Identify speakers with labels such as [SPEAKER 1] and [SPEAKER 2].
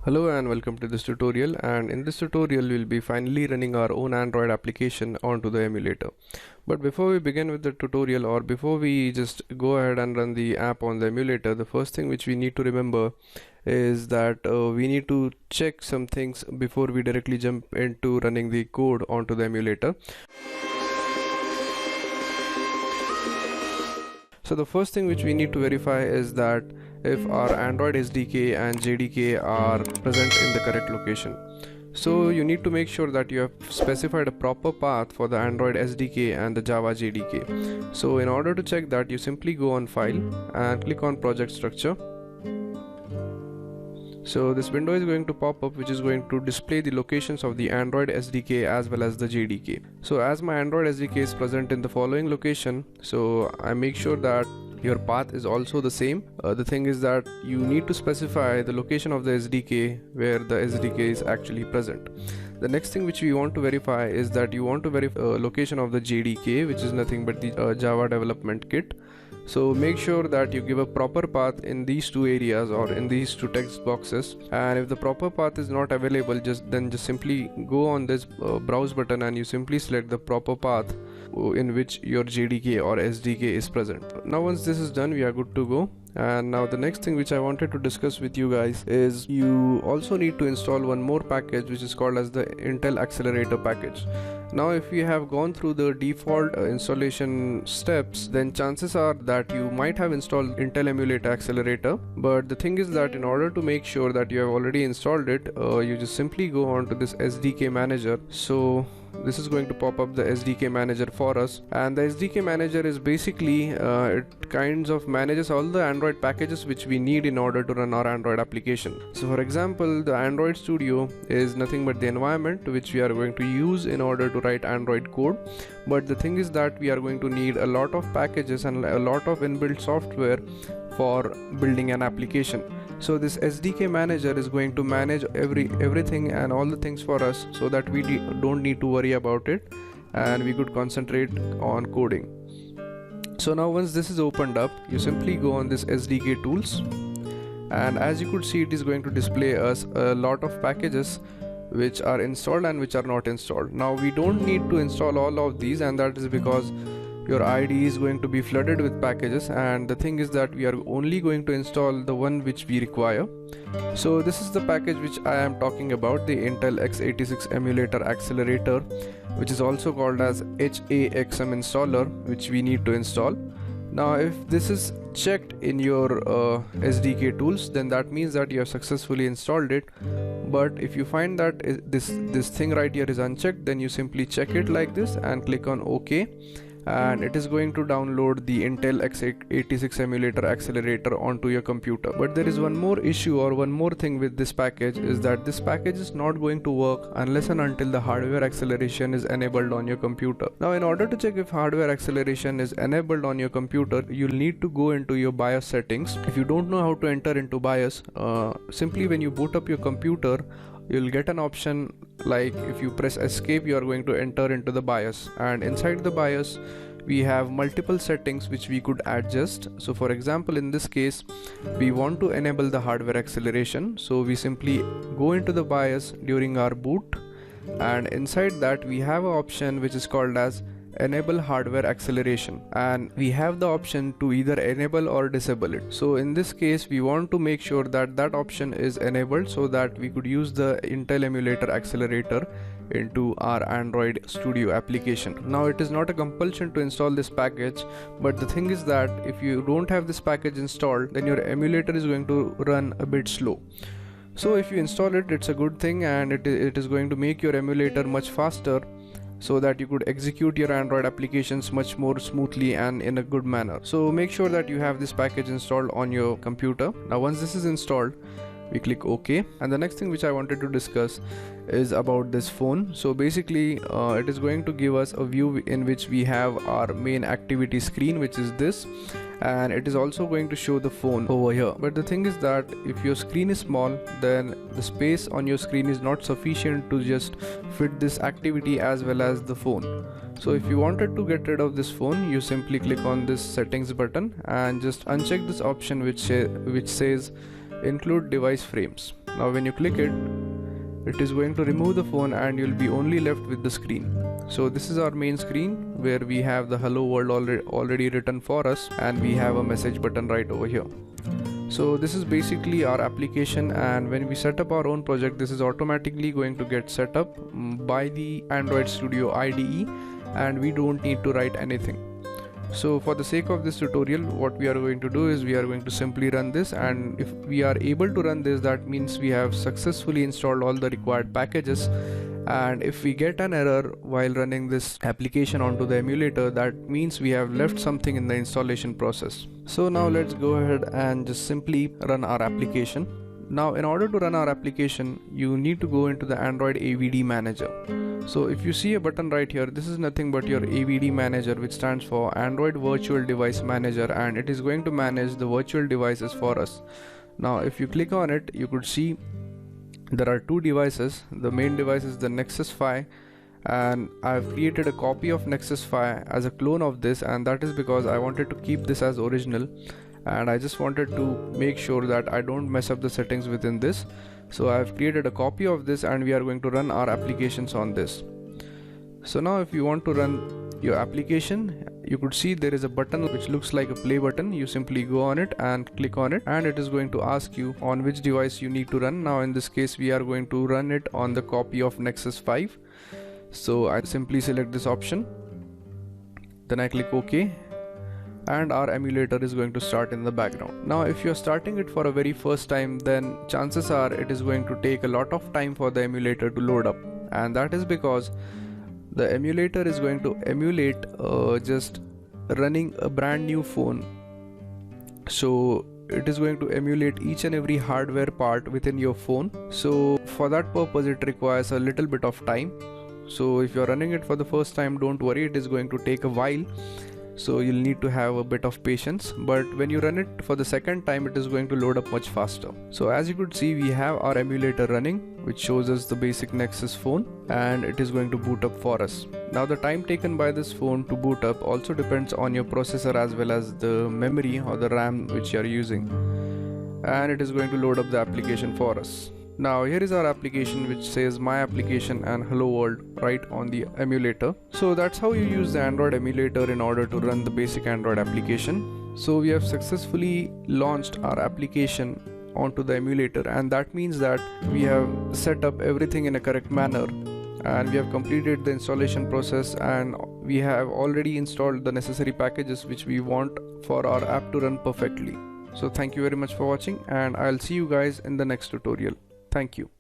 [SPEAKER 1] Hello and welcome to this tutorial, and in this tutorial we'll be finally running our own Android application onto the emulator. But before we begin with the tutorial, or before we just go ahead and run the app on the emulator, the first thing which we need to remember is that we need to check some things before we directly jump into running the code onto the emulator. So the first thing which we need to verify is that if our Android SDK and JDK are present in the correct location. So you need to make sure that you have specified a proper path for the Android SDK and the Java JDK. So in order to check that, you simply go on File and click on Project Structure. So this window is going to pop up, which is going to display the locations of the Android SDK as well as the JDK. So as my Android SDK is present in the following location, so I make sure that your path is also the same. The thing is that you need to specify the location of the SDK where the SDK is actually present. The next thing which we want to verify is that you want to verify location of the JDK, which is nothing but the Java Development Kit. So make sure that you give a proper path in these two areas or in these two text boxes, and if the proper path is not available, just simply go on this browse button and you simply select the proper path in which your JDK or SDK is present. Now once this is done, we are good to go. And now the next thing which I wanted to discuss with you guys is you also need to install one more package, which is called as the Intel Accelerator package. Now if you have gone through the default installation steps, then chances are that you might have installed Intel Emulator Accelerator, but the thing is that in order to make sure that you have already installed it, you just simply go on to this SDK manager. So this is going to pop up the SDK manager for us, and the SDK manager is basically it kinds of manages all the Android packages which we need in order to run our Android application. So for example, the Android Studio is nothing but the environment which we are going to use in order to write Android code, but the thing is that we are going to need a lot of packages and a lot of inbuilt software for building an application. So this SDK manager is going to manage everything and all the things for us, so that we don't need to worry about it and we could concentrate on coding. So now once this is opened up, you simply go on this SDK tools, and as you could see, it is going to display us a lot of packages which are installed and which are not installed. Now we don't need to install all of these, and that is because your IDE is going to be flooded with packages, and the thing is that we are only going to install the one which we require. So this is the package which I am talking about, the Intel x86 Emulator Accelerator, which is also called as HAXM installer, which we need to install. Now if this is checked in your SDK tools, then that means that you have successfully installed it. But if you find that this thing right here is unchecked, then you simply check it like this and click on OK, and it is going to download the Intel x86 Emulator Accelerator onto your computer. But there is one more issue or one more thing with this package, is that this package is not going to work unless and until the hardware acceleration is enabled on your computer. Now in order to check if hardware acceleration is enabled on your computer, you'll need to go into your BIOS settings. If you don't know how to enter into BIOS, simply when you boot up your computer, you'll get an option like if you press escape, you are going to enter into the BIOS, and inside the BIOS we have multiple settings which we could adjust. So for example, in this case we want to enable the hardware acceleration, so we simply go into the BIOS during our boot, and inside that we have an option which is called as enable hardware acceleration, and we have the option to either enable or disable it. So in this case we want to make sure that that option is enabled, so that we could use the Intel Emulator Accelerator into our Android Studio application. Now it is not a compulsion to install this package, but the thing is that if you don't have this package installed, then your emulator is going to run a bit slow. So if you install it, it's a good thing, and it is going to make your emulator much faster, so that you could execute your Android applications much more smoothly and in a good manner. So make sure that you have this package installed on your computer. Now once this is installed, we click OK, and the next thing which I wanted to discuss is about this phone. So basically it is going to give us a view in which we have our main activity screen, which is this, and it is also going to show the phone over here. But the thing is that if your screen is small, then the space on your screen is not sufficient to just fit this activity as well as the phone. So if you wanted to get rid of this phone, you simply click on this settings button and just uncheck this option which says include device frames. Now when you click it, it is going to remove the phone and you'll be only left with the screen. So this is our main screen where we have the hello world already written for us, and we have a message button right over here. So this is basically our application, and when we set up our own project, this is automatically going to get set up by the Android Studio IDE, and we don't need to write anything. So for the sake of this tutorial, what we are going to do is we are going to simply run this, and if we are able to run this, that means we have successfully installed all the required packages. And if we get an error while running this application onto the emulator, that means we have left something in the installation process. So now let's go ahead and just simply run our application. Now in order to run our application, you need to go into the Android AVD manager. So if you see a button right here, this is nothing but your AVD manager, which stands for Android Virtual Device Manager, and it is going to manage the virtual devices for us. Now if you click on it, you could see there are two devices. The main device is the Nexus 5, and I've created a copy of Nexus 5 as a clone of this, and that is because I wanted to keep this as original, and I just wanted to make sure that I don't mess up the settings within this. So I've created a copy of this, and we are going to run our applications on this. So now if you want to run your application, you could see there is a button which looks like a play button. You simply go on it and click on it, and it is going to ask you on which device you need to run. Now in this case, we are going to run it on the copy of Nexus 5. So I simply select this option, then I click OK, and our emulator is going to start in the background. Now if you're starting it for a very first time, then chances are it is going to take a lot of time for the emulator to load up, and that is because the emulator is going to emulate just running a brand new phone. So it is going to emulate each and every hardware part within your phone. So for that purpose, it requires a little bit of time. So if you're running it for the first time, don't worry, it is going to take a while. So you'll need to have a bit of patience, but when you run it for the second time, it is going to load up much faster. So as you could see, we have our emulator running, which shows us the basic Nexus phone, and it is going to boot up for us. Now the time taken by this phone to boot up also depends on your processor as well as the memory or the RAM which you are using, and it is going to load up the application for us. Now here is our application, which says my application and hello world right on the emulator. So that's how you use the Android emulator in order to run the basic Android application. So we have successfully launched our application onto the emulator, and that means that we have set up everything in a correct manner, and we have completed the installation process, and we have already installed the necessary packages which we want for our app to run perfectly. So thank you very much for watching, and I'll see you guys in the next tutorial. Thank you.